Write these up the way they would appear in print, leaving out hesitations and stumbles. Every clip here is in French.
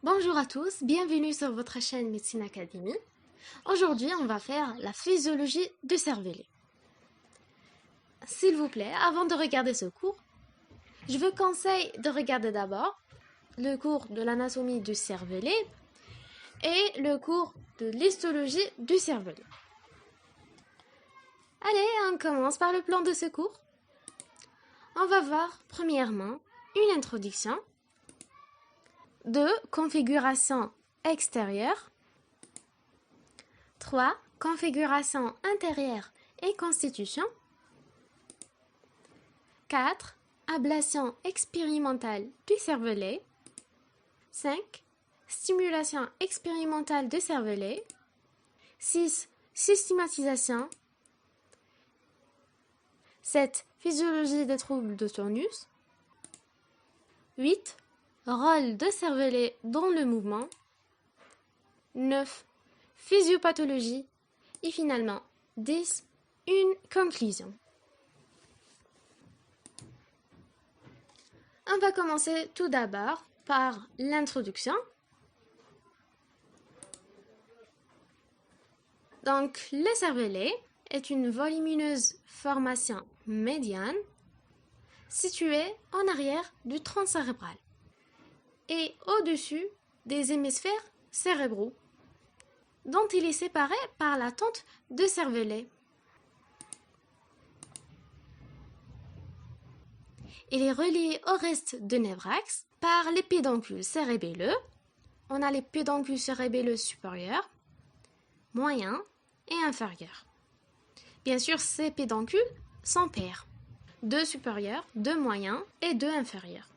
Bonjour à tous, bienvenue sur votre chaîne Médecine Academy. Aujourd'hui, on va faire la physiologie du cervelet. S'il vous plaît, avant de regarder ce cours, je vous conseille de regarder d'abord le cours de l'anatomie du cervelet et le cours de l'histologie du cervelet. Allez, on commence par le plan de ce cours. On va voir premièrement une introduction, 2. Configuration extérieure, 3. Configuration intérieure et constitution, 4. Ablation expérimentale du cervelet, 5. Stimulation expérimentale du cervelet, 6. Systématisation, 7. Physiologie des troubles de tonus, 8. Rôle de cervelet dans le mouvement, 9. Physiopathologie et finalement 10. Une conclusion. On va commencer tout d'abord par l'introduction. Donc, le cervelet est une volumineuse formation médiane située en arrière du tronc cérébral et au-dessus des hémisphères cérébraux, dont il est séparé par la tente de cervelet. Il est relié au reste du névrax par les pédoncules cérébelleux. On a les pédoncules cérébelleux supérieurs, moyens et inférieurs. Bien sûr, ces pédoncules sont pairs, 2 supérieurs, 2 moyens et 2 inférieurs.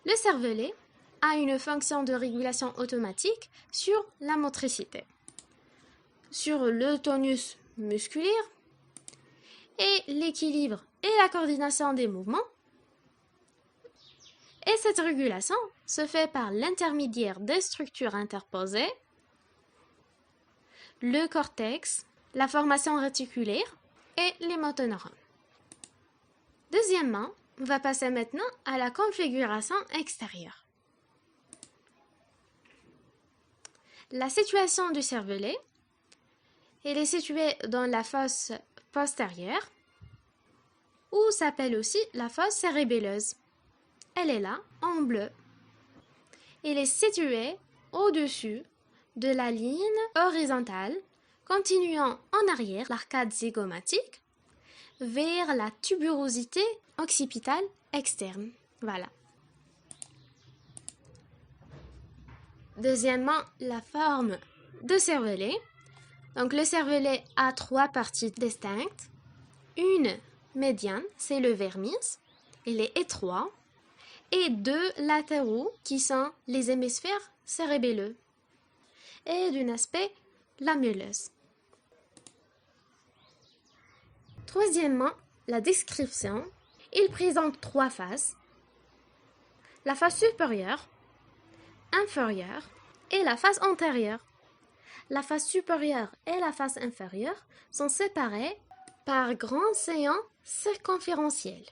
Le cervelet a une fonction de régulation automatique sur la motricité, sur le tonus musculaire et l'équilibre et la coordination des mouvements. Et cette régulation se fait par l'intermédiaire des structures interposées, le cortex, la formation réticulaire et les motoneurones. Deuxièmement, on va passer maintenant à la configuration extérieure. La situation du cervelet, elle est située dans la fosse postérieure, ou s'appelle aussi la fosse cérébelleuse. Elle est là, en bleu. Elle est située au-dessus de la ligne horizontale, continuant en arrière l'arcade zygomatique vers la tuberosité occipitale externe. Voilà. Deuxièmement, la forme de cervelet. Donc le cervelet a 3 parties distinctes. Une médiane, c'est le vermis, il est étroit, et 2 latéraux qui sont les hémisphères cérébelleux, et d'un aspect lamelleux. Troisièmement, la description. Il présente 3 faces. La face supérieure, inférieure et la face antérieure. La face supérieure et la face inférieure sont séparées par grands saillants circonférentiels.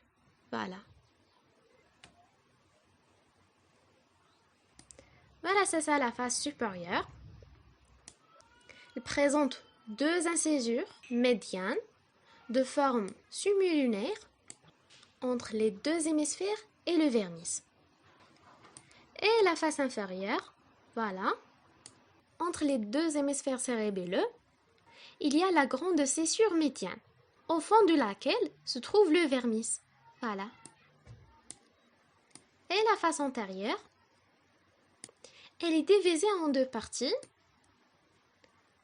Voilà. Voilà, c'est ça la face supérieure. Elle présente 2 incisures médianes de forme similunaire entre les 2 hémisphères et le vermis. Et la face inférieure, voilà, entre les 2 hémisphères cérébelleux, il y a la grande scissure médiane, au fond de laquelle se trouve le vermis. Voilà. Et la face antérieure, elle est divisée en 2 parties,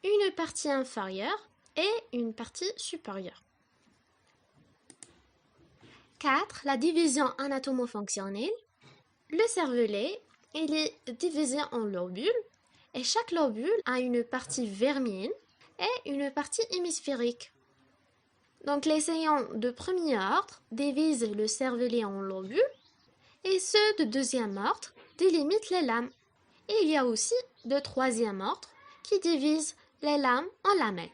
une partie inférieure et une partie supérieure. 4. La division anatomo-fonctionnelle. Le cervelet, il est divisé en lobules et chaque lobule a une partie vermienne et une partie hémisphérique. Donc les saillants de premier ordre divisent le cervelet en lobules et ceux de deuxième ordre délimitent les lames. Et il y a aussi de troisième ordre qui divisent les lames en lamelles.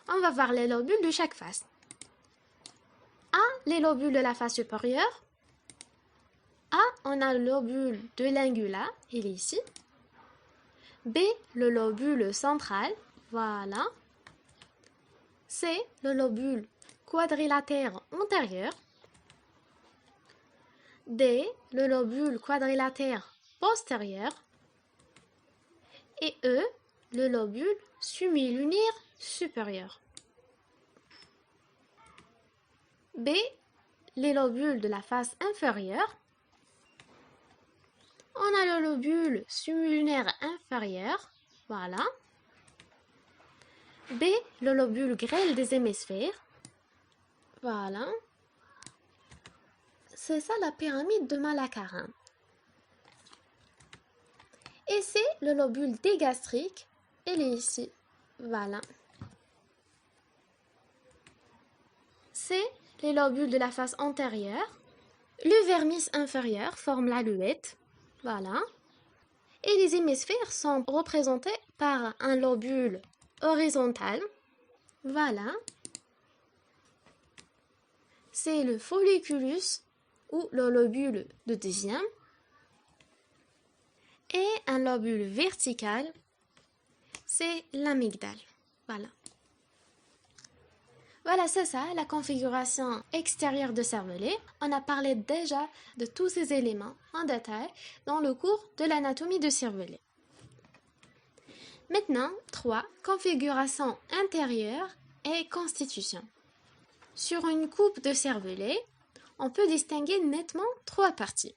On va voir les lobules de chaque face. A. Les lobules de la face supérieure. A, on a le lobule de l'ingula, il est ici. B, le lobule central, voilà. C, le lobule quadrilatère antérieur. D, le lobule quadrilatère postérieur. Et E, le lobule semi-lunaire supérieur. B, les lobules de la face inférieure. On a le lobule semi-lunaire inférieur, voilà. B, le lobule grêle des hémisphères, voilà. C'est ça la pyramide de Malacarin. Et C, le lobule dégastrique, il est ici, voilà. C, les lobules de la face antérieure. Le vermis inférieur forme la luette, voilà. Et les hémisphères sont représentés par un lobule horizontal, voilà. C'est le folliculus ou le lobule de deuxième. Et un lobule vertical, c'est l'amygdale, voilà. Voilà, c'est ça, la configuration extérieure de cervelet. On a parlé déjà de tous ces éléments en détail dans le cours de l'anatomie du cervelet. Maintenant, 3. Configuration intérieure et constitution. Sur une coupe de cervelet, on peut distinguer nettement 3 parties.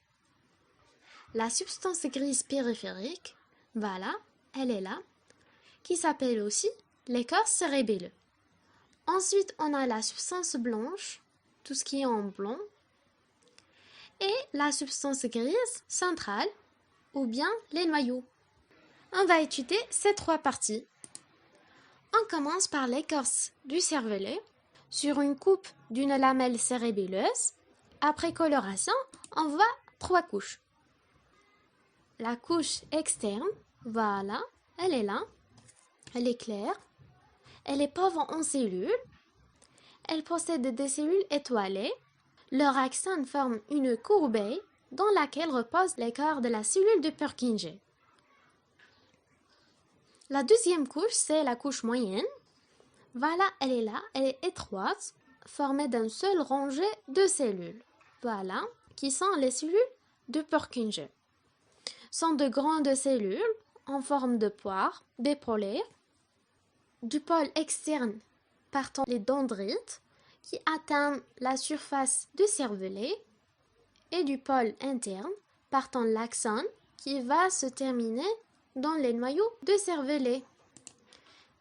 La substance grise périphérique, voilà, elle est là, qui s'appelle aussi l'écorce cérébelleuse. Ensuite, on a la substance blanche, tout ce qui est en blanc, et la substance grise centrale, ou bien les noyaux. On va étudier ces 3 parties. On commence par l'écorce du cervelet, sur une coupe d'une lamelle cérébelleuse. Après coloration, on voit 3 couches. La couche externe, voilà, elle est là, elle est claire. Elle est pauvre en cellules. Elle possède des cellules étoilées. Leur axone forme une courbée dans laquelle repose l'écart de la cellule de Purkinje. La deuxième couche, c'est la couche moyenne. Voilà, elle est là, elle est étroite, formée d'un seul rangée de cellules. Voilà, qui sont les cellules de Purkinje. Sont de grandes cellules en forme de poire bipolaire. Du pôle externe partant les dendrites qui atteignent la surface du cervelet et du pôle interne partant l'axone qui va se terminer dans les noyaux de cervelet.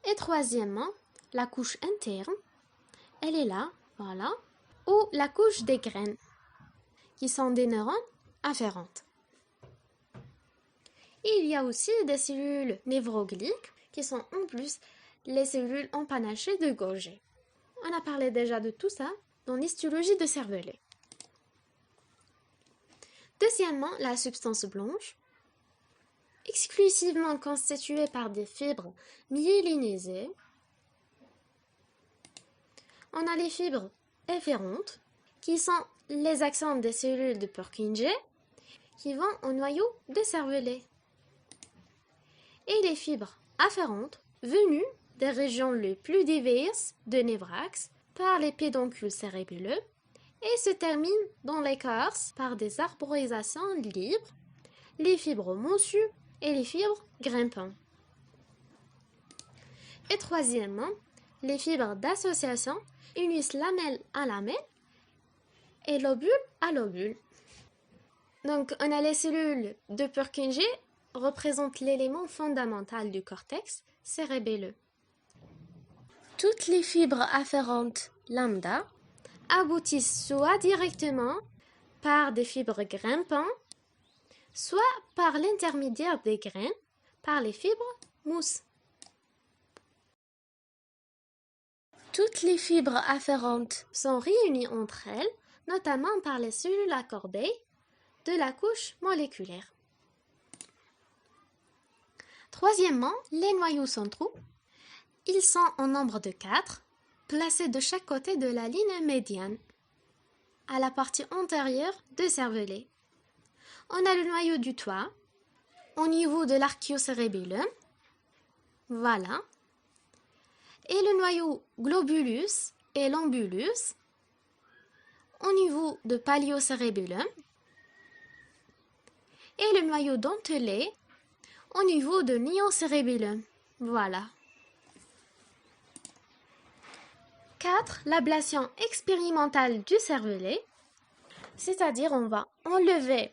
Et troisièmement, la couche interne, elle est là, voilà, ou la couche des graines qui sont des neurones afférentes. Il y a aussi des cellules névrogliques qui sont en plus les cellules empanachées de Golgi. On a parlé déjà de tout ça dans l'histologie de cervelet. Deuxièmement, la substance blanche, exclusivement constituée par des fibres myélinisées. On a les fibres efférentes, qui sont les axones des cellules de Purkinje, qui vont au noyau de cervelet. Et les fibres afférentes, venues des régions les plus diverses de névrax par les pédoncules cérébelleux et se terminent dans l'écorce par des arborisations libres, les fibres moussues et les fibres grimpantes. Et troisièmement, les fibres d'association unissent lamelle à lamelle et lobule à lobule. Donc, on a les cellules de Purkinje représentent l'élément fondamental du cortex cérébelleux. Toutes les fibres afférentes lambda aboutissent soit directement par des fibres grimpantes, soit par l'intermédiaire des graines, par les fibres mousse. Toutes les fibres afférentes sont réunies entre elles, notamment par les cellules à corbeille de la couche moléculaire. Troisièmement, les noyaux centraux. Ils sont en nombre de 4, placés de chaque côté de la ligne médiane, à la partie antérieure du cervelet. On a le noyau du toit au niveau de l'archéocérébellum. Voilà. Et le noyau globulus et l'ambulus au niveau de paliocérébellum. Et le noyau dentelé au niveau de néocérébellum. Voilà. 4. L'ablation expérimentale du cervelet. C'est-à-dire on va enlever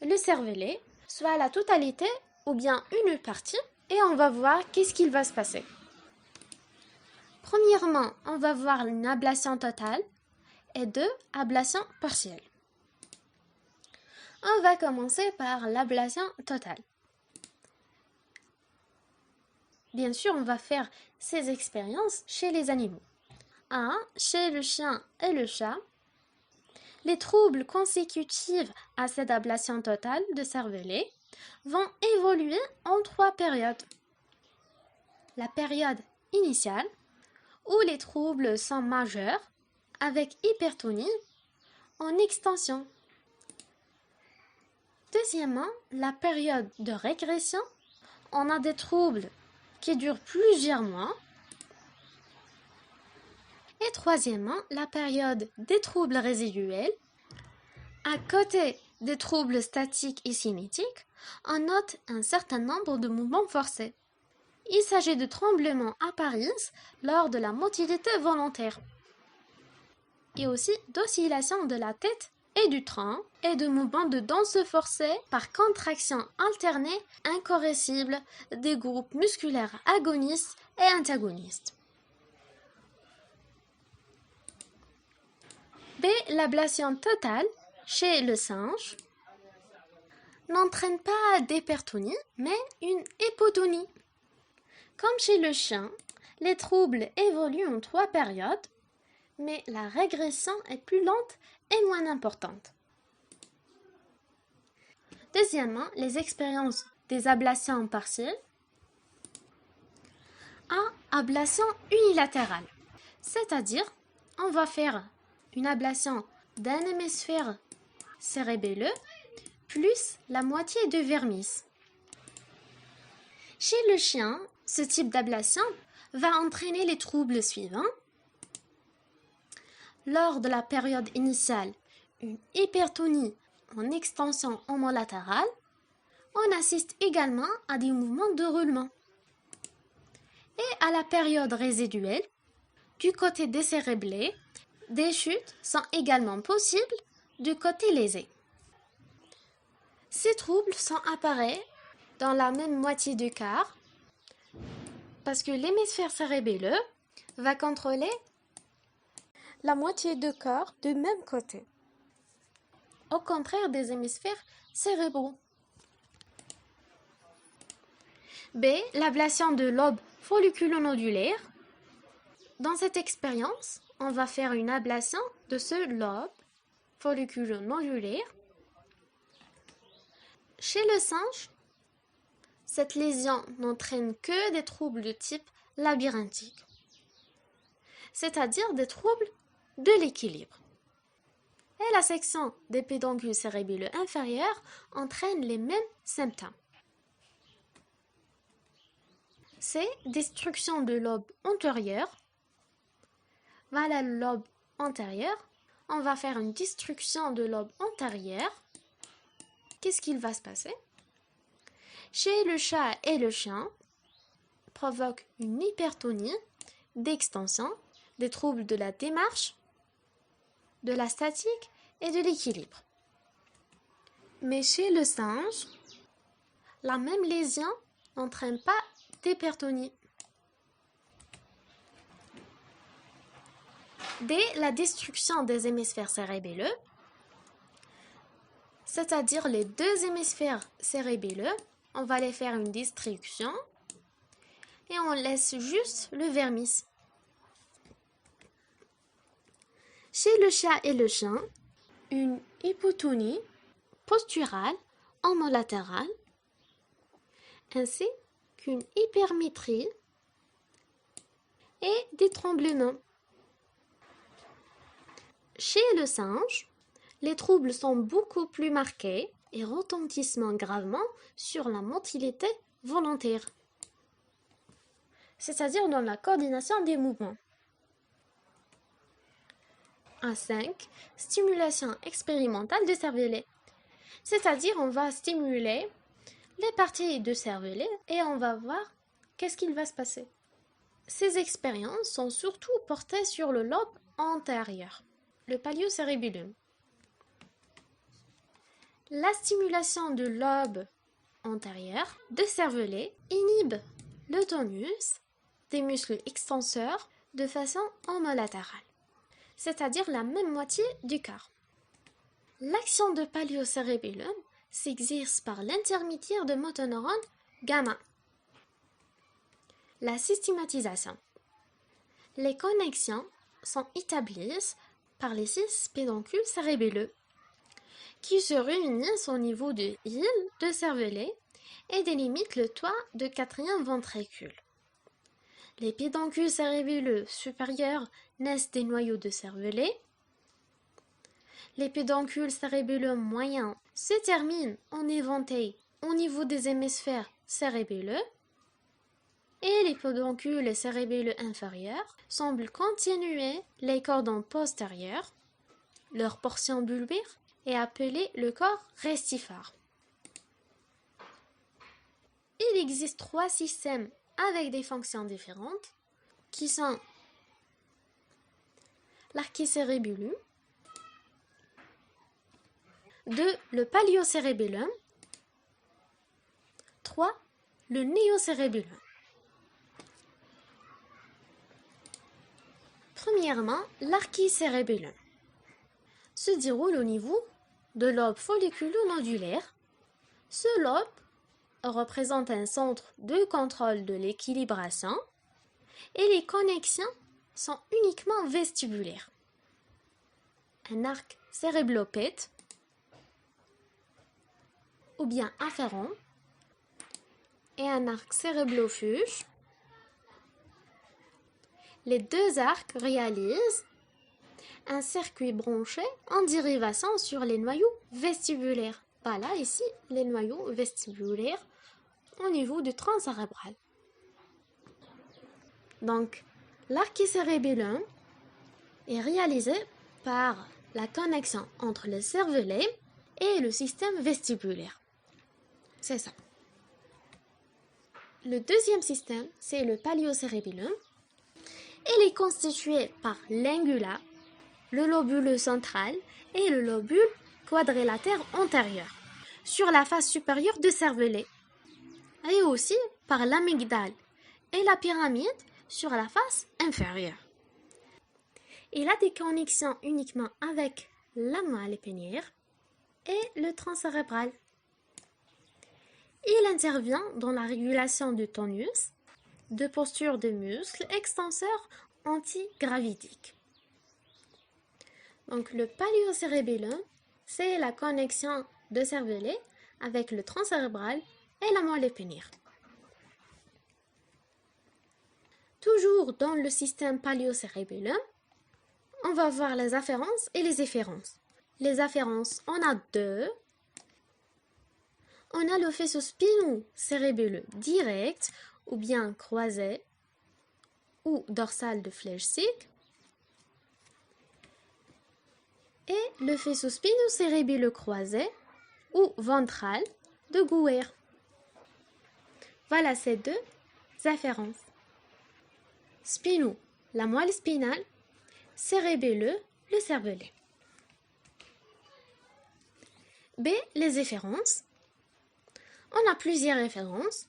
le cervelet, soit la totalité ou bien une partie, et on va voir qu'est-ce qu'il va se passer. Premièrement, on va voir une ablation totale et 2 ablations partielles. On va commencer par l'ablation totale. Bien sûr, on va faire ces expériences chez les animaux. 1. Chez le chien et le chat, les troubles consécutifs à cette ablation totale de cervelet vont évoluer en 3 périodes. La période initiale, où les troubles sont majeurs, avec hypertonie en extension. Deuxièmement, la période de régression, on a des troubles qui durent plusieurs mois. Et troisièmement, la période des troubles résiduels. À côté des troubles statiques et cinétiques, on note un certain nombre de mouvements forcés. Il s'agit de tremblements à Paris lors de la motilité volontaire et aussi d'oscillations de la tête et du tronc et de mouvements de danse forcés par contraction alternée incorrigible des groupes musculaires agonistes et antagonistes. B. L'ablation totale chez le singe n'entraîne pas d'hypertonie, mais une hypotonie. Comme chez le chien, les troubles évoluent en 3 périodes, mais la régression est plus lente et moins importante. Deuxièmement, les expériences des ablations partielles. 1. Ablation unilatérale, c'est-à-dire on va faire une ablation d'un hémisphère cérébelleux plus la moitié de vermis. Chez le chien, ce type d'ablation va entraîner les troubles suivants. Lors de la période initiale, une hypertonie en extension homolatérale, on assiste également à des mouvements de roulement. Et à la période résiduelle, du côté décérébré, des chutes sont également possibles du côté lésé. Ces troubles sont apparus dans la même moitié du quart parce que l'hémisphère cérébelleux va contrôler la moitié du corps du même côté, au contraire des hémisphères cérébraux. B. L'ablation de lobe folliculo-nodulaire. Dans cette expérience, on va faire une ablation de ce lobe folliculo-nodulaire. Chez le singe, cette lésion n'entraîne que des troubles de type labyrinthique, c'est-à-dire des troubles de l'équilibre. Et la section des pédoncules cérébelleux inférieurs entraîne les mêmes symptômes. C'est destruction de lobe antérieur. Voilà le lobe antérieur. On va faire une destruction de lobe antérieur. Qu'est-ce qu'il va se passer? Chez le chat et le chien, provoque une hypertonie d'extension, des troubles de la démarche, de la statique et de l'équilibre. Mais chez le singe, la même lésion n'entraîne pas d'hypertonie. Dès la destruction des hémisphères cérébelleux, c'est-à-dire les 2 hémisphères cérébelleux, on va les faire une destruction et on laisse juste le vermis. Chez le chat et le chien, une hypotonie posturale homolatérale ainsi qu'une hypermétrie et des tremblements. Chez le singe, les troubles sont beaucoup plus marqués et retentissement gravement sur la motilité volontaire, c'est-à-dire dans la coordination des mouvements. A5. Stimulation expérimentale du cervelet. C'est-à-dire on va stimuler les parties du cervelet et on va voir qu'est-ce qu'il va se passer. Ces expériences sont surtout portées sur le lobe antérieur, le paliocérébellum. La stimulation du lobe antérieur du cervelet inhibe le tonus des muscles extenseurs de façon homolatérale, c'est-à-dire la même moitié du corps. L'action de paliocérébellum s'exerce par l'intermédiaire de motoneurones gamma. La systématisation. Les connexions sont établies par les 6 pédoncules cérébelleux qui se réunissent au niveau de l'île de cervelet et délimitent le toit de 4e ventricule. Les pédoncules cérébelleux supérieurs naissent des noyaux de cervelet. Les pédoncules cérébelleux moyens se terminent en éventail au niveau des hémisphères cérébelleux et les pédoncules cérébelleux inférieurs semblent continuer les cordons postérieurs. Leur portion bulbaire est appelée le corps restifère. Il existe 3 systèmes avec des fonctions différentes qui sont l'archicérébellum, 2. Le paliocérébellum, 3. Le néocérébellum. Premièrement, l'archicérébellum se déroule au niveau de lobe folliculo-nodulaire. Ce lobe représente un centre de contrôle de l'équilibration et les connexions sont uniquement vestibulaires. Un arc céréblopède ou bien afférent et un arc céréblofuge. Les deux arcs réalisent un circuit branché en dérivation sur les noyaux vestibulaires. Voilà ici les noyaux vestibulaires au niveau du tronc cérébral. Donc, l'archicérébellum est réalisé par la connexion entre le cervelet et le système vestibulaire. C'est ça. Le deuxième système, c'est le paliocérébellum. Il est constitué par l'ingula, le lobule central et le lobule quadrilatère antérieur sur la face supérieure du cervelet et aussi par l'amygdale et la pyramide sur la face inférieure. Il a des connexions uniquement avec la moelle épinière et le tronc cérébral. Il intervient dans la régulation du tonus, de posture de muscles extenseurs antigravidiques. Donc le paliocérébellum, c'est la connexion de cervelet avec le tronc cérébral et la moelle épinière. Toujours dans le système paliocérébellum, on va voir les afférences et les efférences. Les afférences, on a 2. On a le faisceau spino-cérébelleux direct ou bien croisé ou dorsal de Flesch-Sigg et le faisceau spino-cérébelleux croisé ou ventral de Gouer. Voilà ces deux afférences. Spino, la moelle spinale, cérébelleux, le cervelet. B. Les efférences. On a plusieurs références.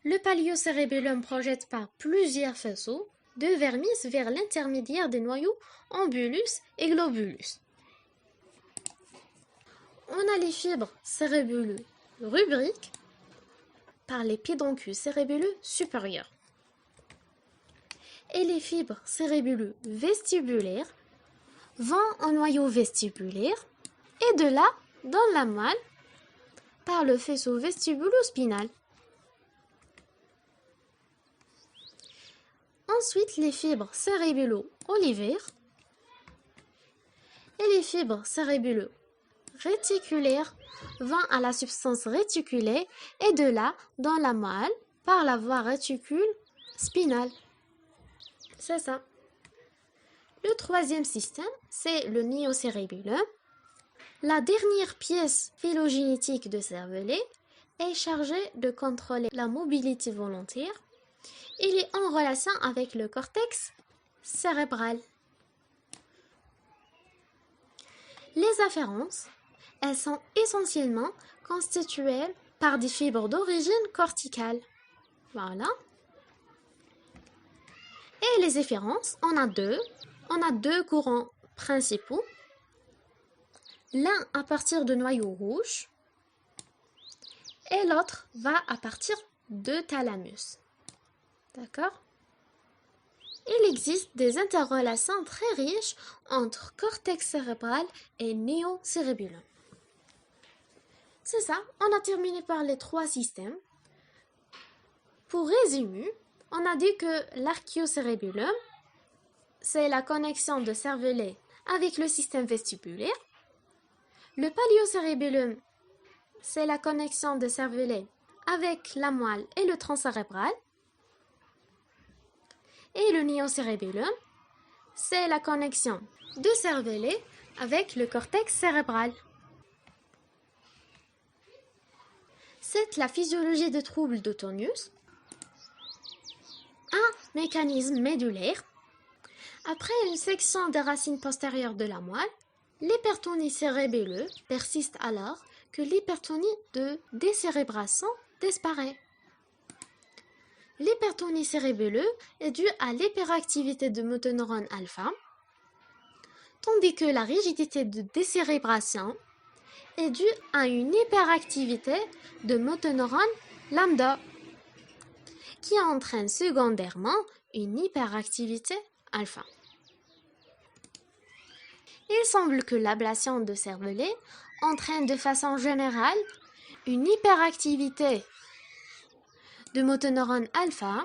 Le paliocérébellum projette par plusieurs faisceaux de vermis vers l'intermédiaire des noyaux ambulus et globulus. On a les fibres cérébelleux rubriques par les pédoncules cérébelleux supérieurs et les fibres cérébelleux vestibulaires vont au noyau vestibulaire et de là dans la moelle par le faisceau vestibulo-spinal. Ensuite, les fibres cérébello-olivaires et les fibres cérébello réticulaire va à la substance réticulée et de là dans la moelle par la voie réticule spinale. C'est ça. Le troisième système, c'est le néocérébellum. La dernière pièce phylogénétique de cervelet est chargée de contrôler la mobilité volontaire. Il est en relation avec le cortex cérébral. Les afférences, elles sont essentiellement constituées par des fibres d'origine corticale. Voilà. Et les efférences, on a deux courants principaux. L'un à partir de noyaux rouges et l'autre va à partir de thalamus. D'accord? Il existe des interrelations très riches entre cortex cérébral et néocérébellum. C'est ça, on a terminé par les trois systèmes. Pour résumer, on a dit que l'archéocérébellum, c'est la connexion de cervelet avec le système vestibulaire. Le paléocérébellum, c'est la connexion de cervelet avec la moelle et le tronc cérébral. Et le néocérébellum, c'est la connexion de cervelet avec le cortex cérébral. C'est la physiologie des troubles de tonus. Un mécanisme médulaire. Après une section des racines postérieures de la moelle, l'hypertonie cérébelleuse persiste alors que l'hypertonie de décérébration disparaît. L'hypertonie cérébelleuse est due à l'hyperactivité de motoneurone alpha, tandis que la rigidité de décérébration est due à une hyperactivité de motoneurone lambda, qui entraîne secondairement une hyperactivité alpha. Il semble que l'ablation de cervelet entraîne de façon générale une hyperactivité de motoneurone alpha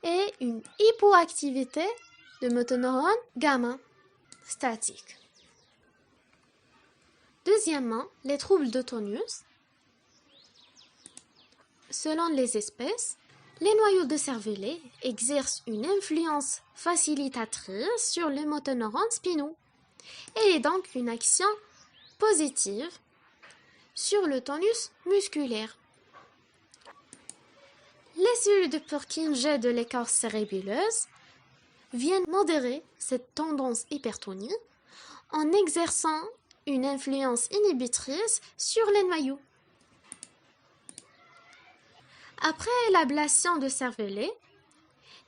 et une hypoactivité de motoneurone gamma statique. Deuxièmement, les troubles de tonus. Selon les espèces, les noyaux de cervelet exercent une influence facilitatrice sur les motoneurones spinaux et donc une action positive sur le tonus musculaire. Les cellules de Purkinje de l'écorce cérébelleuse viennent modérer cette tendance hypertonie en exerçant une influence inhibitrice sur les noyaux. Après l'ablation de cervelet,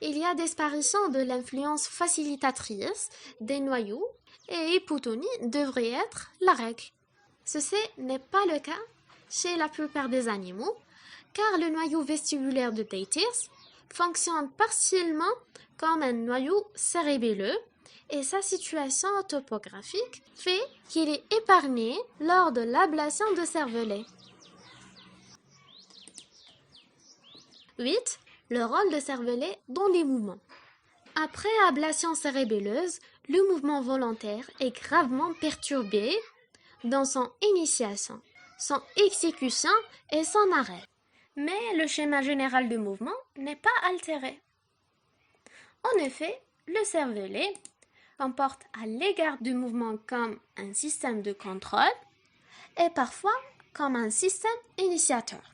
il y a disparition de l'influence facilitatrice des noyaux et hypotonie devrait être la règle. Ceci n'est pas le cas chez la plupart des animaux, car le noyau vestibulaire de Deitis fonctionne partiellement comme un noyau cérébelleux et sa situation topographique fait qu'il est épargné lors de l'ablation de cervelet. 8. Le rôle de cervelet dans les mouvements. Après ablation cérébelleuse, le mouvement volontaire est gravement perturbé dans son initiation, son exécution et son arrêt. Mais le schéma général du mouvement n'est pas altéré. En effet, le cervelet comporte à l'égard du mouvement comme un système de contrôle et parfois comme un système initiateur.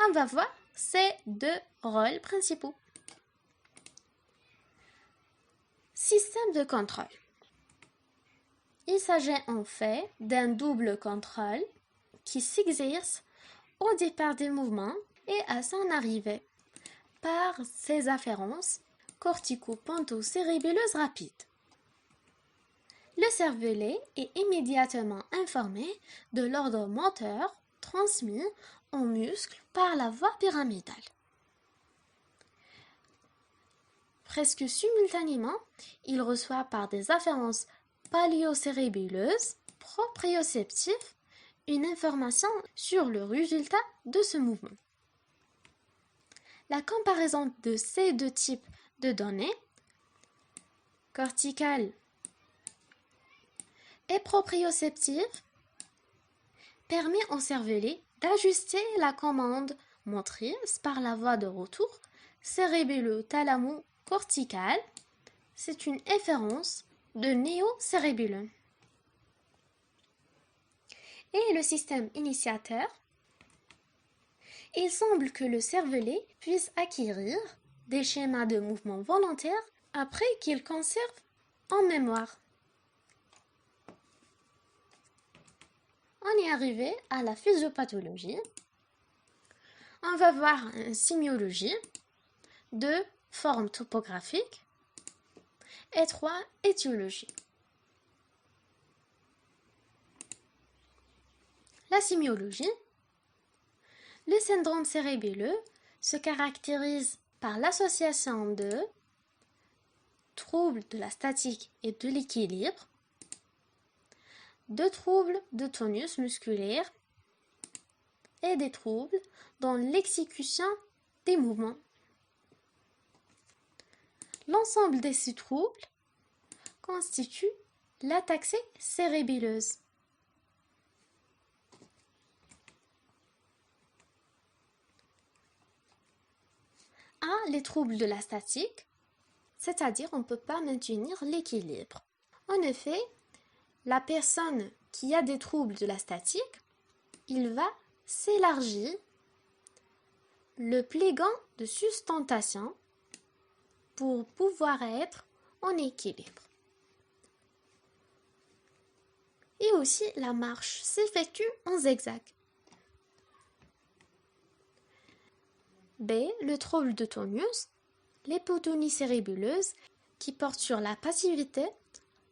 On va voir ces deux rôles principaux. Système de contrôle. Il s'agit en fait d'un double contrôle qui s'exerce au départ des mouvements et à son arrivée par ses afférences cortico-ponto-cérébelleuses rapides. Le cervelet est immédiatement informé de l'ordre moteur transmis aux muscles par la voie pyramidale. Presque simultanément, il reçoit par des afférences paléocérébelleuses proprioceptives une information sur le résultat de ce mouvement. La comparaison de ces deux types de données, corticales et proprioceptives, permet au cervelet d'ajuster la commande motrice par la voie de retour cérébello-thalamo-corticale. C'est une efférence de néocérébellum. Et le système initiateur, il semble que le cervelet puisse acquérir des schémas de mouvement volontaires après qu'il conserve en mémoire. On est arrivé à la physiopathologie. On va voir une sémiologie, 2 formes topographiques et 3 étiologies. La sémiologie. Le syndrome cérébelleux se caractérise par l'association de troubles de la statique et de l'équilibre, de troubles de tonus musculaire et des troubles dans l'exécution des mouvements. L'ensemble de ces troubles constitue l'ataxie cérébelleuse. Les troubles de la statique, c'est-à-dire on ne peut pas maintenir l'équilibre. En effet, la personne qui a des troubles de la statique, il va s'élargir le plégant de sustentation pour pouvoir être en équilibre. Et aussi, la marche s'effectue en zigzag. B. Le trouble de tonus, l'hypotonie cérébelleuse qui porte sur la passivité,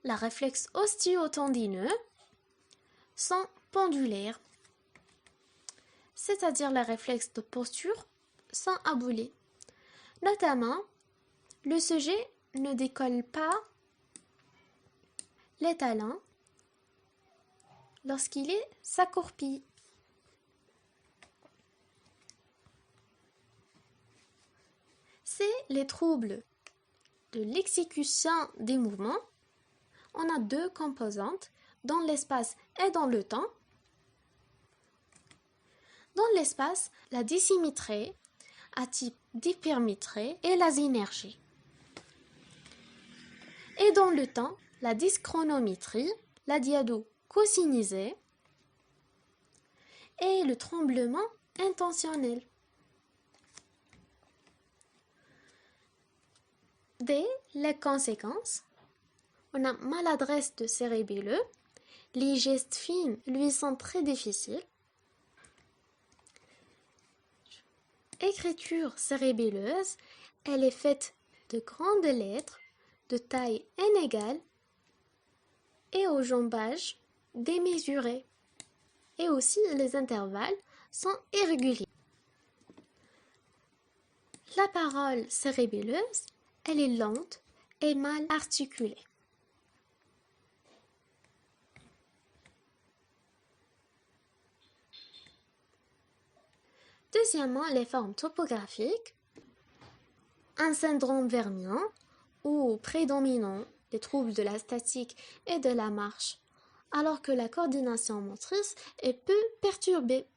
la réflexe osteo-tendineux sont pendulaires, c'est-à-dire les réflexes de posture sont aboulés. Notamment, le sujet ne décolle pas les talons lorsqu'il est s'accroupit. C'est les troubles de l'exécution des mouvements. On a 2 composantes, dans l'espace et dans le temps. Dans l'espace, la dissymétrie à type d'hypermétrie et la synergie. Et dans le temps, la dyschronométrie, la diado-cosinisée et le tremblement intentionnel. Dès les conséquences, on a maladresse de cérébelleux, les gestes fins lui sont très difficiles, écriture cérébelleuse, elle est faite de grandes lettres de taille inégale et au jambage démesuré, et aussi les intervalles sont irréguliers. La parole cérébelleuse, elle est lente et mal articulée. Deuxièmement, les formes topographiques. Un syndrome vernien où prédominant les troubles de la statique et de la marche, alors que la coordination motrice est peu perturbée.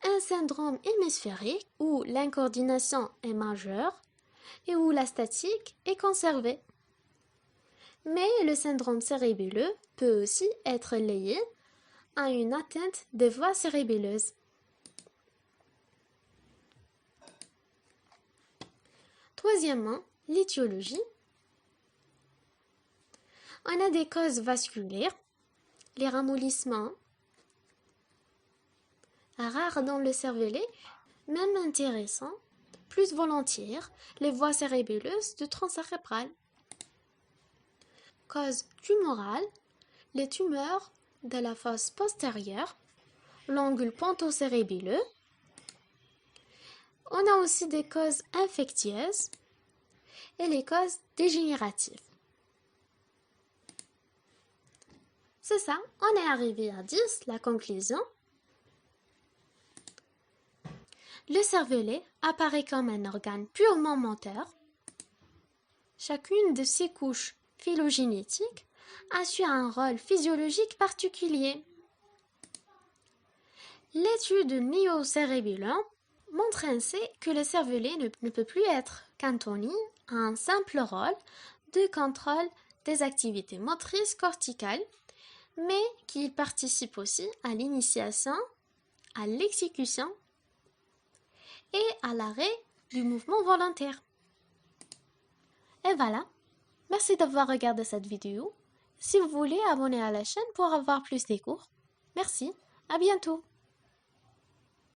Un syndrome hémisphérique où l'incoordination est majeure et où la statique est conservée. Mais le syndrome cérébelleux peut aussi être lié à une atteinte des voies cérébelleuses. Troisièmement, l'étiologie. On a des causes vasculaires, les ramollissements, rares dans le cervelet, même intéressants, plus volontiers, les voies cérébelleuses du tronc cérébral. Cause tumorale, les tumeurs de la fosse postérieure, l'angle ponto-cérébelleux. On a aussi des causes infectieuses et les causes dégénératives. C'est ça, on est arrivé à 10, la conclusion. Le cervelet apparaît comme un organe purement moteur. Chacune de ses couches phylogénétiques assure un rôle physiologique particulier. L'étude néocérébellum montre ainsi que le cervelet ne peut plus être cantonné à un simple rôle de contrôle des activités motrices corticales, mais qu'il participe aussi à l'initiation, à l'exécution et à l'arrêt du mouvement volontaire. Et voilà, merci d'avoir regardé cette vidéo. Si vous voulez, abonnez à la chaîne pour avoir plus de cours. Merci, à bientôt.